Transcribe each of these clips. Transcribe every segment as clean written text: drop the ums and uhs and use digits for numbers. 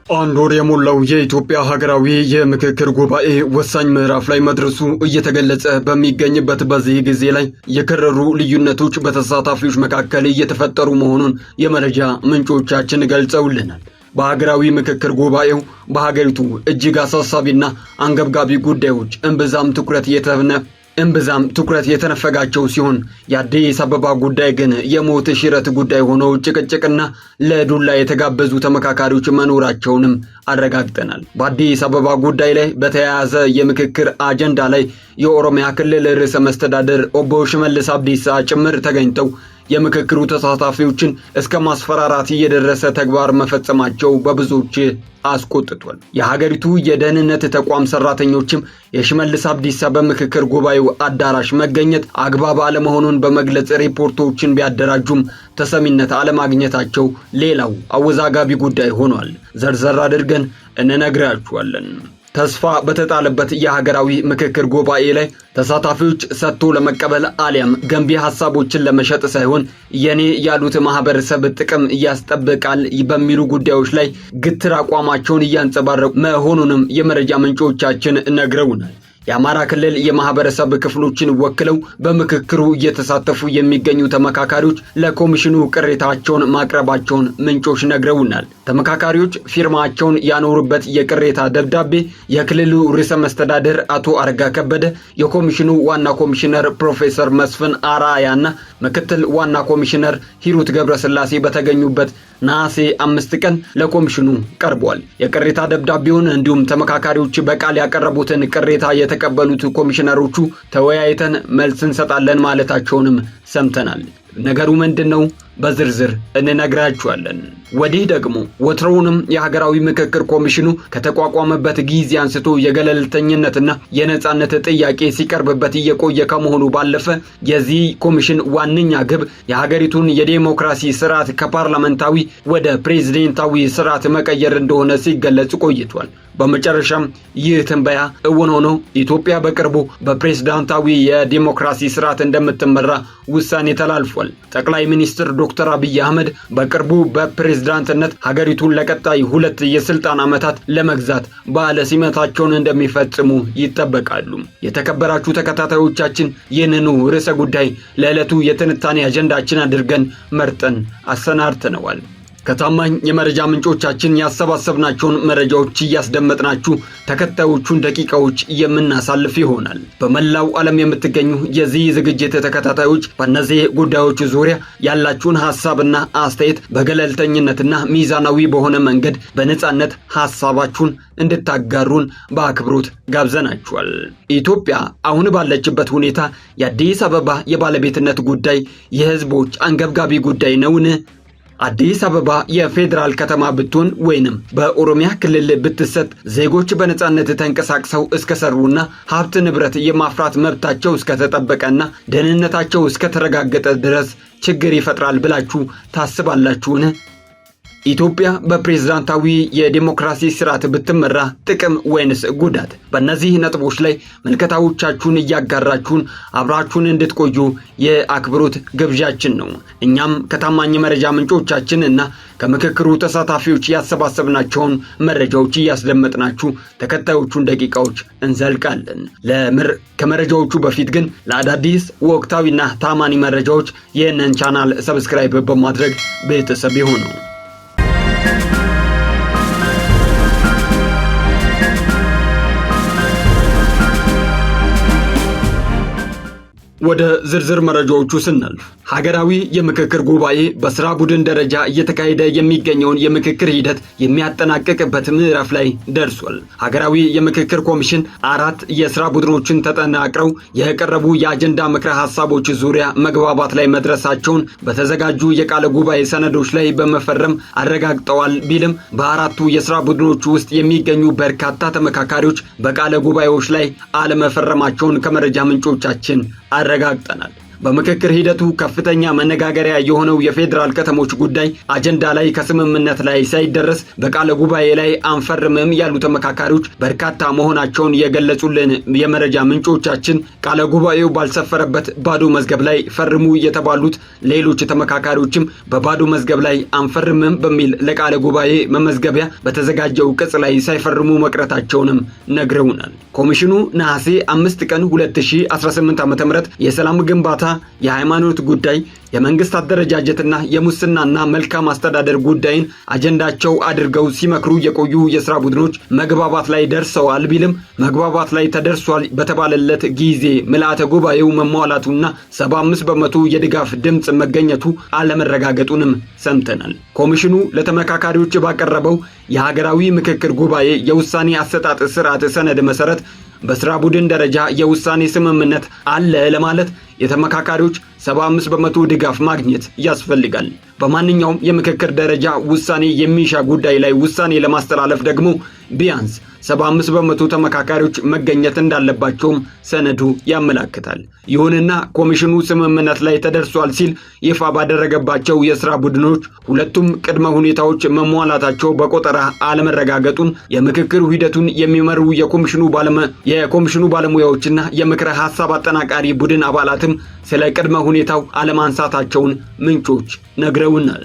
አንድ ወር የሞላው የኢትዮጵያ ሀገራዊ የምክክር ጉባኤ ወሳኝ ምዕራፍ ላይ መድረሱ እየተገለጸ በሚገኝበት በዚህ ጊዜ ላይ የከረሩ ልዩነቶች በተሳታፊዎች መካከል እየተፈጠሩ መሆኑን የመረጃ ምንጮቻችን ገልጸውልናል። በሀገራዊ ምክክር ጉባኤው በሀገሪቱ እጅግ አሳሳቢና አንገብጋቢ ጉዳዮች እምብዛም ትኩረት የተነፈጋቸው ሲሆን የአዲስ አበባ ጉዳይ ግን የሞት ሽረት ጉዳይ ሆኖ ጭቅጭቅና ለዱላ የተጋበዙ ተመካካሪዎች መኖራቸውንም አረጋግጠናል። በአዲስ አበባ ጉዳይ ላይ በተያያዘ የምክክር አጀንዳ ላይ የኦሮሚያ ክልል ርዕሰ መስተዳድር ኦቦ ሽመልስ አብዲሳ ጭምር ተገኝተው የምክክሩ ተሳታፊዎችን እስከ ማስፈራራት የደረሰ ተግባር መፈጸማቸው በብዙዎች አስቆጥቷል። የሀገሪቱ የደህንነት ተቋም ሰራተኞችም የሽመልስ አብዲሳ በምክክር ጉባኤው አዳራሽ መገኘት አግባብ አለመሆኑን በመግለጽ ሪፖርቶችን ቢያደራጁም ተሰሚነት አለማግኘታቸው ሌላው አወዛጋቢ ጉዳይ ሆኗል። ዘርዘር አድርገን እንነግራችኋለን። ተስፋ በተጣለበት የሀገራዊ ምክክር ጉባኤ ላይ ተሳታፊዎች ሰጥቶ ለመቀበል አሊያም ገንቢ ሐሳቦችን ለመሸጥ ሳይሆን የኔ ያሉት ማህበረሰብ ጥቅም ያስጠብቃል በሚሉ ጉዳዮች ላይ ግትር አቋማቸውን እያንጸባረቁ መሆኑንም የመረጃ ምንጮቻችን ነግረውናል። የአማራ ክልል የማህበረሰብ ክፍሎችን ወክለው በምክክሩ እየተሳተፉ የሚገኙ ተመካካሪዎች ለኮሚሽኑ ቅሬታቸውን ማቅረባቸውን ምንጮች ነግረውናል። ተመካካሪዎች ፊርማቸውን ያኖሩበት የቅሬታ ደብዳቤ የክልሉ ርዕሰ መስተዳድር አቶ አረጋ ከበደ፣ የኮሚሽኑ ዋና ኮሚሽነር ፕሮፌሰር መስፍን አራያና ምክትል ዋና ኮሚሽነር ሂሩት ገብረስላሴ በተገኙበት ነሐሴ 5 ቀን ለኮሚሽኑ ቀርቧል። የቅሬታ ደብዳቤውን እንዲሁም ተመካካሪዎች በቃል ያቀረቡትን ቅሬታ የተቀበሉት ኮሚሽነሮቹ ተወያይተን መልስ እንሰጣለን ማለታቸውንም ሰምተናል። ነገሩ ምንድነው? በዝርዝር እንነግራችኋለን። ወዲህ ደግሞ ወትሮውንም የሀገራዊ ምክክር ኮሚሽኑ ከተቋቋመበት ጊዜ አንስቶ የገለልተኝነትና የነጻነት ጥያቄ ሲቀርብበት እየቆየ ከመሆኑ ባለፈ የዚህ ኮሚሽን ዋነኛ ግብ የሀገሪቱን የዲሞክራሲ ስርዓት ከፓርላመንታዊ ወደ ፕሬዝዳንታዊ ስርዓት መቀየር እንደሆነ ሲገለጽ ቆይቷል። በመጨረሻም ይህ ትንበያ እውን ሆኖ ኢትዮጵያ በቅርቡ በፕሬዝዳንታዊ የዲሞክራሲ ስርዓት እንደምትመራ ውሳኔ ተላልፏል። ጠቅላይ ሚኒስትር ዶክተር አብይ አህመድ በቅርቡ በፕሬዝዳንትነት ሀገሪቱን ለቀጣይ 2 የስልጣን ዓመታት ለመግዛት ባለ ሲመታቸውን እንደሚፈጽሙ ይጠበቃሉ። የተከበራችሁ ተከታታዮቻችን ይህንኑ ርዕሰ ጉዳይ ለዕለቱ የትንታኔ አጀንዳችን አድርገን መርጠን አሰናድተነዋል። ከታማኝ የመረጃ ምንጮቻችን ያሰባሰብናቸውን መረጃዎች እያስደመጥናችሁ ተከታዮቹን ደቂቃዎች የምናሳልፍ ይሆናል። በመላው ዓለም የምትገኙ የዚህ ዝግጅት ተከታታዮች በእነዚህ ጉዳዮች ዙሪያ ያላችሁን ሐሳብና አስተያየት በገለልተኝነትና ሚዛናዊ በሆነ መንገድ በነጻነት ሐሳባችሁን እንድታጋሩን በአክብሮት ጋብዘናችኋል። ኢትዮጵያ አሁን ባለችበት ሁኔታ የአዲስ አበባ የባለቤትነት ጉዳይ የህዝቦች አንገብጋቢ ጉዳይ ነውን? አዲስ አበባ የፌዴራል ከተማ ብትሆን ወይንም በኦሮሚያ ክልል ብትሰጥ ዜጎች በነጻነት ተንቀሳቅሰው እስከሰሩና ሀብት ንብረት የማፍራት መብታቸው እስከተጠበቀና ደህንነታቸው እስከተረጋገጠ ድረስ ችግር ይፈጥራል ብላችሁ ታስባላችሁን? ኢትዮጵያ በፕሬዝዳንታዊ የዲሞክራሲ ስርዓት ብትመራ ጥቅም ወይንስ ጉዳት? በእነዚህ ነጥቦች ላይ መልከታዎቻችሁን እያጋራችሁን አብራችሁን እንድትቆዩ የአክብሮት ግብዣችን ነው። እኛም ከታማኝ መረጃ ምንጮቻችን እና ከምክክሩ ተሳታፊዎች ያሰባሰብናቸውን መረጃዎች እያስደመጥናችሁ ተከታዮቹን ደቂቃዎች እንዘልቃለን። ከመረጃዎቹ በፊት ግን ለአዳዲስ ወቅታዊና ታማኒ መረጃዎች ይህንን ቻናል ሰብስክራይብ በማድረግ ቤተሰብ ይሁኑ። ወደ ዝርዝር መረጃዎቹ ስናልፍ ሀገራዊ የምክክር ጉባኤ በስራ ቡድን ደረጃ እየተካሄደ የሚገኘውን የምክክር ሂደት የሚያጠናቅቅበት ምዕራፍ ላይ ደርሷል። ሀገራዊ የምክክር ኮሚሽን 4 የስራ ቡድኖችን ተጠናቅረው የቀረቡ የአጀንዳ ምክረ ሐሳቦች ዙሪያ መግባባት ላይ መድረሳቸውን በተዘጋጁ የቃለ ጉባኤ ሰነዶች ላይ በመፈረም አረጋግጠዋል ቢልም በ4ቱ የስራ ቡድኖች ውስጥ የሚገኙ በርካታ ተመካካሪዎች በቃለ ጉባኤዎች ላይ አለመፈረማቸውን ከመረጃ ምንጮቻችን አረጋግጠናል። በምክክር ሂደቱ ከፍተኛ መነጋገሪያ የሆነው የፌዴራል ከተሞች ጉዳይ አጀንዳ ላይ ከስምምነት ላይ ሳይደረስ በቃለ ጉባኤ ላይ አንፈርምም ያሉ ተመካካሪዎች በርካታ መሆናቸውን የገለጹልን የመረጃ ምንጮቻችን ቃለ ጉባኤው ባልሰፈረበት ባዶ መዝገብ ላይ ፈርሙ የተባሉት ሌሎች ተመካካሪዎችም በባዶ መዝገብ ላይ አንፈርምም በሚል ለቃለ ጉባኤ መመዝገቢያ በተዘጋጀው ቅጽ ላይ ሳይፈርሙ መቅረታቸውንም ነግረውናል። ኮሚሽኑ ነሐሴ 5 ቀን 2018 ዓ.ም የሰላም ግንባታ፣ የሃይማኖት ጉዳይ፣ የመንግስት አደረጃጀትና የሙስናና መልካም አስተዳደር ጉዳይን አጀንዳቸው አድርገው ሲመክሩ የቆዩ የሥራ ቡድኖች መግባባት ላይ ደርሰዋል ቢልም መግባባት ላይ ተደርሷል በተባለለት ጊዜ ምልአተ ጉባኤው መሟላቱና 75 በመቶ የድጋፍ ድምፅ መገኘቱ አለመረጋገጡንም ሰምተናል። ኮሚሽኑ ለተመካካሪዎች ባቀረበው የሀገራዊ ምክክር ጉባኤ የውሳኔ አሰጣጥ ስርዓት ሰነድ መሰረት በስራ ቡድን ደረጃ የውሳኔ ስምምነት አለ ለማለት የተመካካሪዎች 75 በመቶ ድጋፍ ማግኘት ያስፈልጋል። በማንኛውም የምክክር ደረጃ ውሳኔ የሚሻ ጉዳይ ላይ ውሳኔ ለማስተላለፍ ደግሞ ቢያንስ 75 በመቶ ተመካካሪዎች መገኘት እንዳለባቸውም ሰነዱ ያመለክታል። ይሁንና ኮሚሽኑ ስምምነት ላይ ተደርሷል ሲል ይፋ ባደረገባቸው የሥራ ቡድኖች ሁለቱም ቅድመ ሁኔታዎች መሟላታቸው በቆጠራ አለመረጋገጡን የምክክር ሂደቱን የሚመሩ የኮሚሽኑ ባለሙያዎችና የምክረ ሐሳብ አጠናቃሪ ቡድን አባላትም ስለ ቅድመ ሁኔታው አለማንሳታቸውን ምንጮች ነግረውናል።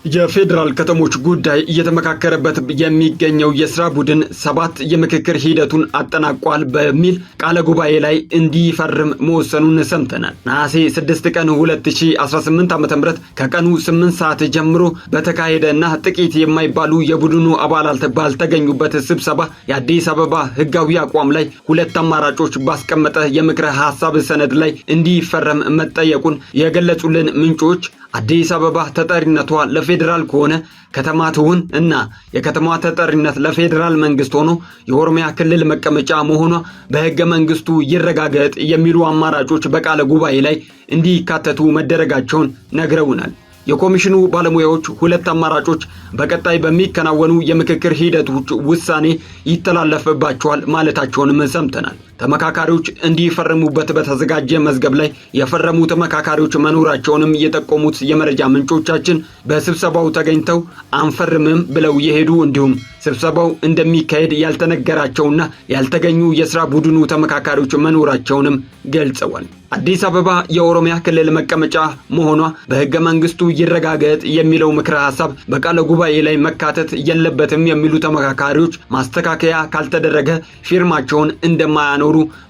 የፌዴራል ከተሞች ጉዳይ እየተመካከረበት የሚገኘው የሥራ ቡድን 7 የምክክር ሂደቱን አጠናቋል በሚል ቃለ ጉባኤ ላይ እንዲፈርም መወሰኑን ሰምተናል። ነሐሴ 6 ቀን 2018 ዓ.ም ከቀኑ 8 ሰዓት ጀምሮ በተካሄደና ጥቂት የማይባሉ የቡድኑ አባላት ባልተገኙበት ስብሰባ የአዲስ አበባ ሕጋዊ አቋም ላይ 2 አማራጮች ባስቀመጠ የምክረ ሐሳብ ሰነድ ላይ እንዲፈረም መጠየቁን የገለጹልን ምንጮች አዲስ አበባ ተጠሪነቷ ለፌዴራል ከሆነ ከተማ ትሁን እና የከተማዋ ተጠሪነት ለፌዴራል መንግስት ሆኖ የኦሮሚያ ክልል መቀመጫ መሆኗ በሕገ መንግስቱ ይረጋገጥ የሚሉ አማራጮች በቃለ ጉባኤ ላይ እንዲካተቱ መደረጋቸውን ነግረውናል። የኮሚሽኑ ባለሙያዎች 2 አማራጮች በቀጣይ በሚከናወኑ የምክክር ሂደቶች ውሳኔ ይተላለፍባቸዋል ማለታቸውንም ሰምተናል። ተመካካሪዎች እንዲፈርሙበት በተዘጋጀ መዝገብ ላይ የፈረሙ ተመካካሪዎች መኖራቸውንም የጠቆሙት የመረጃ ምንጮቻችን በስብሰባው ተገኝተው አንፈርምም ብለው የሄዱ እንዲሁም ስብሰባው እንደሚካሄድ ያልተነገራቸውና ያልተገኙ የሥራ ቡድኑ ተመካካሪዎች መኖራቸውንም ገልጸዋል። አዲስ አበባ የኦሮሚያ ክልል መቀመጫ መሆኗ በሕገ መንግስቱ ይረጋገጥ የሚለው ምክረ ሐሳብ በቃለ ጉባኤ ላይ መካተት የለበትም የሚሉ ተመካካሪዎች ማስተካከያ ካልተደረገ ፊርማቸውን እንደማያኖሩ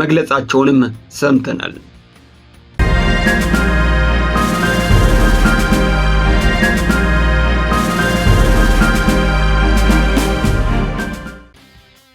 መግለጻቸውንም ሰምተናል።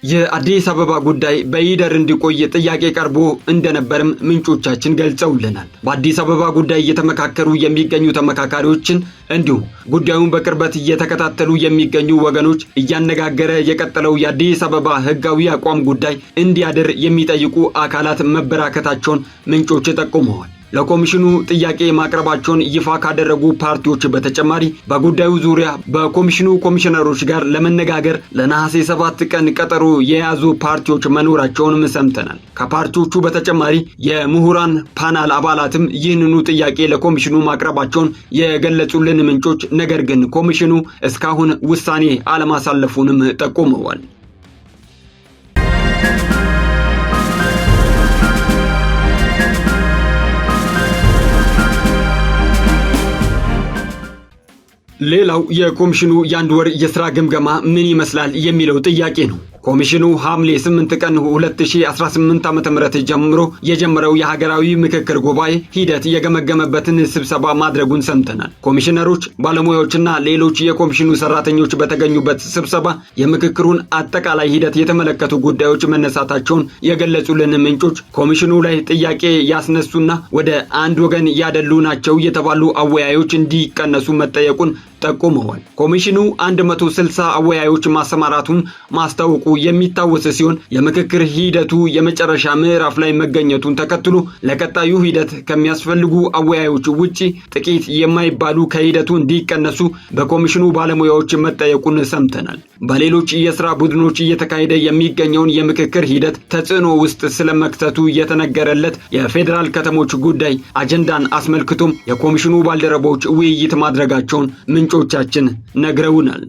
የአዲስ አበባ ጉዳይ በይደር እንዲቆይ ጥያቄ ቀርቦ እንደነበርም ምንጮቻችን ገልጸውልናል። በአዲስ አበባ ጉዳይ እየተመካከሩ የሚገኙ ተመካካሪዎችን እንዲሁ ጉዳዩን በቅርበት እየተከታተሉ የሚገኙ ወገኖች እያነጋገረ የቀጠለው የአዲስ አበባ ሕጋዊ አቋም ጉዳይ እንዲያድር የሚጠይቁ አካላት መበራከታቸውን ምንጮች ጠቁመዋል። ለኮሚሽኑ ጥያቄ ማቅረባቸውን ይፋ ካደረጉ ፓርቲዎች በተጨማሪ በጉዳዩ ዙሪያ በኮሚሽኑ ኮሚሽነሮች ጋር ለመነጋገር ለነሐሴ 7 ቀን ቀጠሮ የያዙ ፓርቲዎች መኖራቸውንም ሰምተናል። ከፓርቲዎቹ በተጨማሪ የምሁራን ፓናል አባላትም ይህንኑ ጥያቄ ለኮሚሽኑ ማቅረባቸውን የገለጹልን ምንጮች ነገር ግን ኮሚሽኑ እስካሁን ውሳኔ አለማሳለፉንም ጠቁመዋል። ሌላው የኮሚሽኑ የአንድ ወር የሥራ ግምገማ ምን ይመስላል የሚለው ጥያቄ ነው። ኮሚሽኑ ሐምሌ 8 ቀን 2018 ዓ.ም ጀምሮ የጀመረው የሀገራዊ ምክክር ጉባኤ ሂደት የገመገመበትን ስብሰባ ማድረጉን ሰምተናል። ኮሚሽነሮች፣ ባለሙያዎችና ሌሎች የኮሚሽኑ ሰራተኞች በተገኙበት ስብሰባ የምክክሩን አጠቃላይ ሂደት የተመለከቱ ጉዳዮች መነሳታቸውን የገለጹልን ምንጮች ኮሚሽኑ ላይ ጥያቄ ያስነሱና ወደ አንድ ወገን ያደሉ ናቸው የተባሉ አወያዮች እንዲቀነሱ መጠየቁን ጠቁመዋል። ኮሚሽኑ 160 አወያዮች ማሰማራቱን ማስታወቁ የሚታወስ ሲሆን የምክክር ሂደቱ የመጨረሻ ምዕራፍ ላይ መገኘቱን ተከትሎ ለቀጣዩ ሂደት ከሚያስፈልጉ አወያዮች ውጪ ጥቂት የማይባሉ ከሂደቱ እንዲቀነሱ በኮሚሽኑ ባለሙያዎች መጠየቁን ሰምተናል። በሌሎች የስራ ቡድኖች እየተካሄደ የሚገኘውን የምክክር ሂደት ተጽዕኖ ውስጥ ስለመክተቱ የተነገረለት የፌዴራል ከተሞች ጉዳይ አጀንዳን አስመልክቶም የኮሚሽኑ ባልደረቦች ውይይት ማድረጋቸውን ምንጮቻችን ነግረውናል።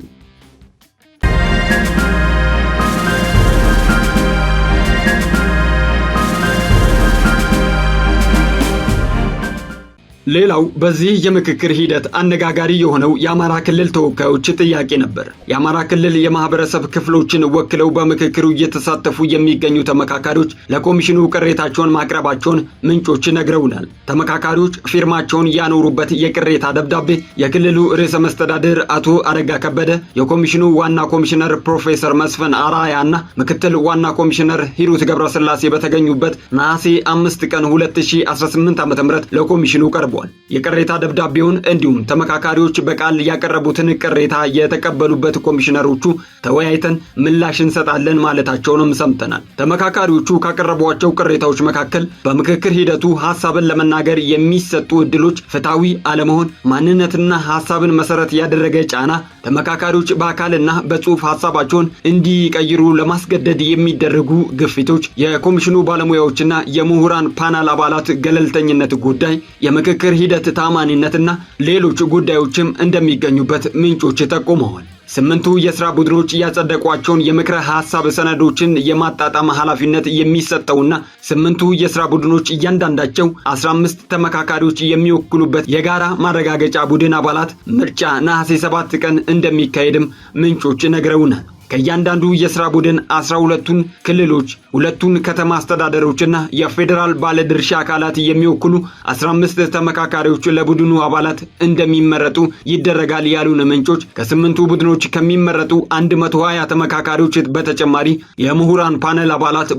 ሌላው በዚህ የምክክር ሂደት አነጋጋሪ የሆነው የአማራ ክልል ተወካዮች ጥያቄ ነበር። የአማራ ክልል የማህበረሰብ ክፍሎችን ወክለው በምክክሩ እየተሳተፉ የሚገኙ ተመካካሪዎች ለኮሚሽኑ ቅሬታቸውን ማቅረባቸውን ምንጮች ነግረውናል። ተመካካሪዎች ፊርማቸውን ያኖሩበት የቅሬታ ደብዳቤ የክልሉ ርዕሰ መስተዳድር አቶ አረጋ ከበደ፣ የኮሚሽኑ ዋና ኮሚሽነር ፕሮፌሰር መስፍን አራያና ምክትል ዋና ኮሚሽነር ሂሩት ገብረስላሴ በተገኙበት ነሐሴ 5 ቀን 2018 ዓ.ም ለኮሚሽኑ ቀርቧል። የቅሬታ ደብዳቤውን እንዲሁም ተመካካሪዎች በቃል ያቀረቡትን ቅሬታ የተቀበሉበት ኮሚሽነሮቹ ተወያይተን ምላሽ እንሰጣለን ማለታቸውንም ሰምተናል። ተመካካሪዎቹ ካቀረቧቸው ቅሬታዎች መካከል በምክክር ሂደቱ ሐሳብን ለመናገር የሚሰጡ እድሎች ፍትሃዊ አለመሆን፣ ማንነትና ሐሳብን መሰረት ያደረገ ጫና፣ ተመካካሪዎች በአካልና በጽሑፍ ሐሳባቸውን እንዲቀይሩ ለማስገደድ የሚደረጉ ግፊቶች፣ የኮሚሽኑ ባለሙያዎችና የምሁራን ፓናል አባላት ገለልተኝነት ጉዳይ፣ የምክክር ሂደት ታማኒነትና ሌሎች ጉዳዮችም እንደሚገኙበት ምንጮች ጠቁመዋል። 8ቱ የሥራ ቡድኖች ያጸደቋቸውን የምክረ ሐሳብ ሰነዶችን የማጣጣም ኃላፊነት የሚሰጠውና 8ቱ የሥራ ቡድኖች እያንዳንዳቸው 15 ተመካካሪዎች የሚወክሉበት የጋራ ማረጋገጫ ቡድን አባላት ምርጫ ነሐሴ 7 ቀን እንደሚካሄድም ምንጮች ነግረውናል። ከእያንዳንዱ የሥራ ቡድን 12ቱን ክልሎች፣ 2ቱን ከተማ አስተዳደሮችና የፌዴራል ባለድርሻ አካላት የሚወክሉ 15 ተመካካሪዎች ለቡድኑ አባላት እንደሚመረጡ ይደረጋል ያሉን ምንጮች ከ8ቱ ቡድኖች ከሚመረጡ 120 ተመካካሪዎች በተጨማሪ የምሁራን ፓነል አባላት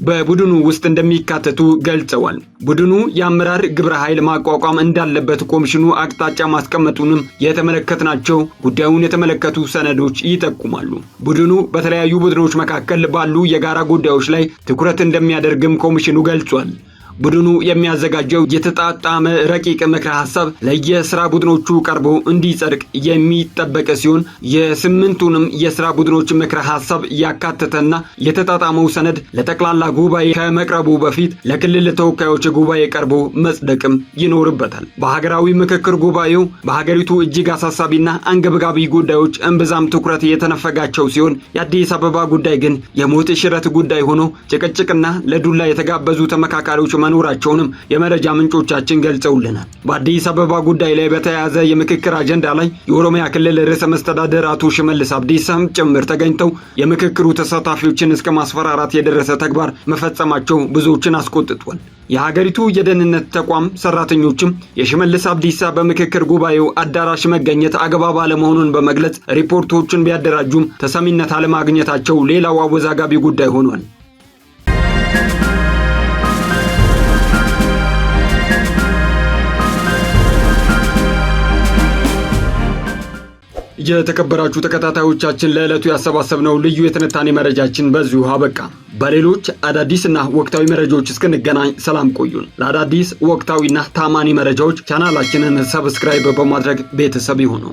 በቡድኑ ውስጥ እንደሚካተቱ ገልጸዋል። ቡድኑ የአመራር ግብረ ኃይል ማቋቋም እንዳለበት ኮሚሽኑ አቅጣጫ ማስቀመጡንም የተመለከትናቸው ጉዳዩን የተመለከቱ ሰነዶች ይጠቁማሉ። ቡድኑ በተለያዩ ቡድኖች መካከል ባሉ የጋራ ጉዳዮች ላይ ትኩረት እንደሚያደርግም ኮሚሽኑ ገልጿል። ቡድኑ የሚያዘጋጀው የተጣጣመ ረቂቅ ምክረ ሐሳብ ለየሥራ ቡድኖቹ ቀርቦ እንዲጸድቅ የሚጠበቅ ሲሆን የ8ቱንም የሥራ ቡድኖች ምክረ ሐሳብ ያካተተና የተጣጣመው ሰነድ ለጠቅላላ ጉባኤ ከመቅረቡ በፊት ለክልል ተወካዮች ጉባኤ ቀርቦ መጽደቅም ይኖርበታል። በሀገራዊ ምክክር ጉባኤው በሀገሪቱ እጅግ አሳሳቢና አንገብጋቢ ጉዳዮች እምብዛም ትኩረት የተነፈጋቸው ሲሆን የአዲስ አበባ ጉዳይ ግን የሞት ሽረት ጉዳይ ሆኖ ጭቅጭቅና ለዱላ የተጋበዙ ተመካካሪዎች መኖራቸውንም የመረጃ ምንጮቻችን ገልጸውልናል። በአዲስ አበባ ጉዳይ ላይ በተያያዘ የምክክር አጀንዳ ላይ የኦሮሚያ ክልል ርዕሰ መስተዳድር አቶ ሽመልስ አብዲሳም ጭምር ተገኝተው የምክክሩ ተሳታፊዎችን እስከ ማስፈራራት የደረሰ ተግባር መፈጸማቸው ብዙዎችን አስቆጥቷል። የሀገሪቱ የደህንነት ተቋም ሰራተኞችም የሽመልስ አብዲሳ በምክክር ጉባኤው አዳራሽ መገኘት አግባብ አለመሆኑን በመግለጽ ሪፖርቶችን ቢያደራጁም ተሰሚነት አለማግኘታቸው ሌላው አወዛጋቢ ጉዳይ ሆኗል። የተከበራችሁ ተከታታዮቻችን ለዕለቱ ያሰባሰብነው ልዩ የትንታኔ መረጃችን በዚሁ አበቃ። በሌሎች አዳዲስና ወቅታዊ መረጃዎች እስክንገናኝ ሰላም ቆዩን። ለአዳዲስ ወቅታዊና ታማኒ መረጃዎች ቻናላችንን ሰብስክራይብ በማድረግ ቤተሰብ ይሁኑ።